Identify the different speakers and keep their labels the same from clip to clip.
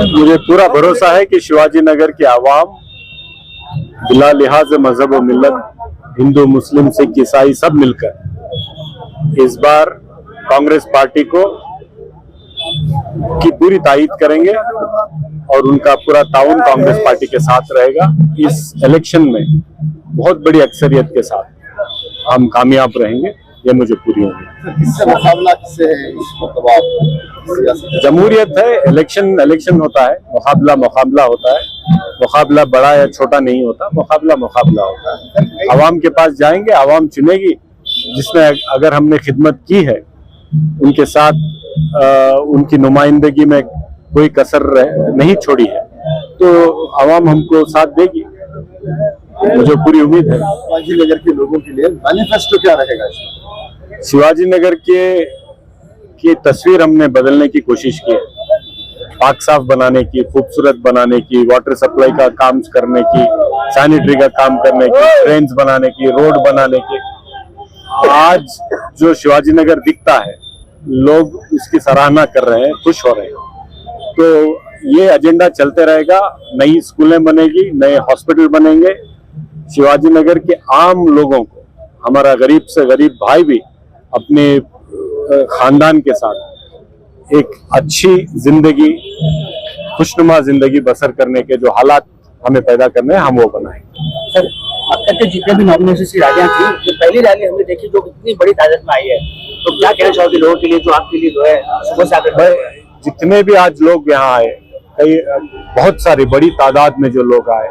Speaker 1: मुझे पूरा भरोसा है कि शिवाजी नगर की आवाम बिला लिहाज मजहब व मिल्लत हिंदू मुस्लिम सिख ईसाई सब मिलकर इस बार कांग्रेस पार्टी को की पूरी तायीद करेंगे और उनका पूरा ताउन कांग्रेस पार्टी के साथ रहेगा। इस इलेक्शन में बहुत बड़ी अक्सरियत के साथ हम कामयाब रहेंगे, ये मुझे पूरी उम्मीद है।
Speaker 2: किससे मुकाबला किससे है इस मतलब
Speaker 1: जमहूरियत है, इलेक्शन होता है, मुकाबला होता है। मुकाबला बड़ा या छोटा नहीं होता, मुकाबला होता है। आवाम के पास जाएंगे, आवाम चुनेगी। जिसमें अगर हमने खिदमत की है उनके साथ उनकी नुमाइंदगी में कोई कसर नहीं छोड़ी है तो आवाम हमको साथ देगी, मुझे पूरी उम्मीद है।
Speaker 2: शिवाजी नगर के लोगों के लिए मैनिफेस्टो क्या रहेगा इसमें?
Speaker 1: शिवाजी नगर की तस्वीर हमने बदलने की कोशिश की है, पाक साफ बनाने की, खूबसूरत बनाने की, वाटर सप्लाई का काम करने की, सैनिटरी का काम करने की, ट्रेन्स बनाने की, रोड बनाने की। आज जो शिवाजी नगर दिखता है लोग उसकी सराहना कर रहे हैं, खुश हो रहे हैं। तो ये एजेंडा चलते रहेगा। नई स्कूलें बनेगी, नए हॉस्पिटल बनेंगे। शिवाजी नगर के आम लोगों को, हमारा गरीब से गरीब भाई भी अपने खानदान के साथ एक अच्छी जिंदगी, खुशनुमा जिंदगी बसर करने के जो हालात हमें पैदा करने हैं हम वो बनाएंगे।
Speaker 3: सर, अब तक के जितने भी नॉमिनेशन की रैलियां थी, जो पहली रैली हमने देखी जो इतनी बड़ी तादाद में आई है, तो क्या कहना चाहोगे लोगों के लिए जो आपके लिए जो है सुबह से आकर?
Speaker 1: जितने भी आज लोग यहाँ आए, कई बहुत सारी बड़ी तादाद में जो लोग आए,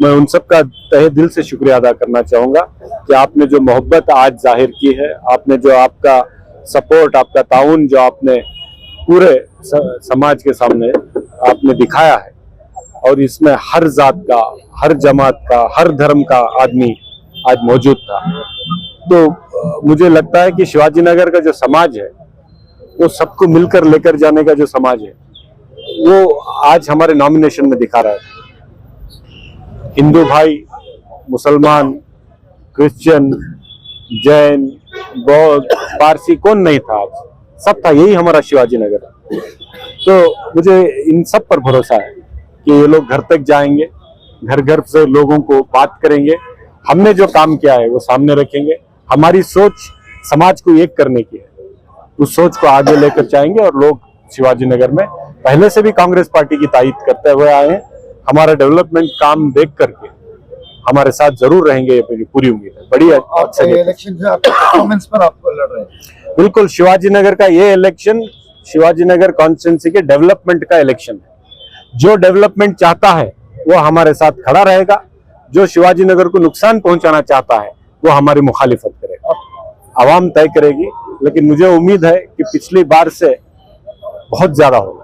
Speaker 1: मैं उन सब का तहे दिल से शुक्रिया अदा करना चाहूंगा कि आपने जो मोहब्बत आज जाहिर की है, आपने जो आपका सपोर्ट, आपका ताउन जो आपने पूरे समाज के सामने आपने दिखाया है। और इसमें हर जात का, हर जमात का, हर धर्म का आदमी आज मौजूद था। तो मुझे लगता है कि शिवाजी नगर का जो समाज है वो सबको मिलकर लेकर जाने का जो समाज है वो आज हमारे नॉमिनेशन में दिखा रहा है। हिंदू भाई, मुसलमान, क्रिश्चियन, जैन, बौद्ध, पारसी कौन नहीं था, आज सब था। यही हमारा शिवाजी नगर है। तो मुझे इन सब पर भरोसा है कि ये लोग घर तक जाएंगे, घर घर से लोगों को बात करेंगे। हमने जो काम किया है वो सामने रखेंगे। हमारी सोच समाज को एक करने की है, उस सोच को आगे लेकर जाएंगे और लोग शिवाजी नगर में पहले से भी कांग्रेस पार्टी की तायीद करते हुए आए हैं। हमारा डेवलपमेंट काम देख करके हमारे साथ जरूर रहेंगे, ये पूरी उम्मीद है। बड़ी
Speaker 2: इलेक्शन जो आपके परफॉर्मेंस पर आपको लड़ रहे हैं?
Speaker 1: बिल्कुल, शिवाजी नगर का ये इलेक्शन शिवाजी नगर कॉन्स्टिट्यूंसी के डेवलपमेंट का इलेक्शन है। जो डेवलपमेंट चाहता है वो हमारे साथ खड़ा रहेगा, जो शिवाजी नगर को नुकसान पहुंचाना चाहता है वो हमारी मुखालिफत करेगा। आवाम तय करेगी, लेकिन मुझे उम्मीद है कि पिछली बार से बहुत ज्यादा होगा।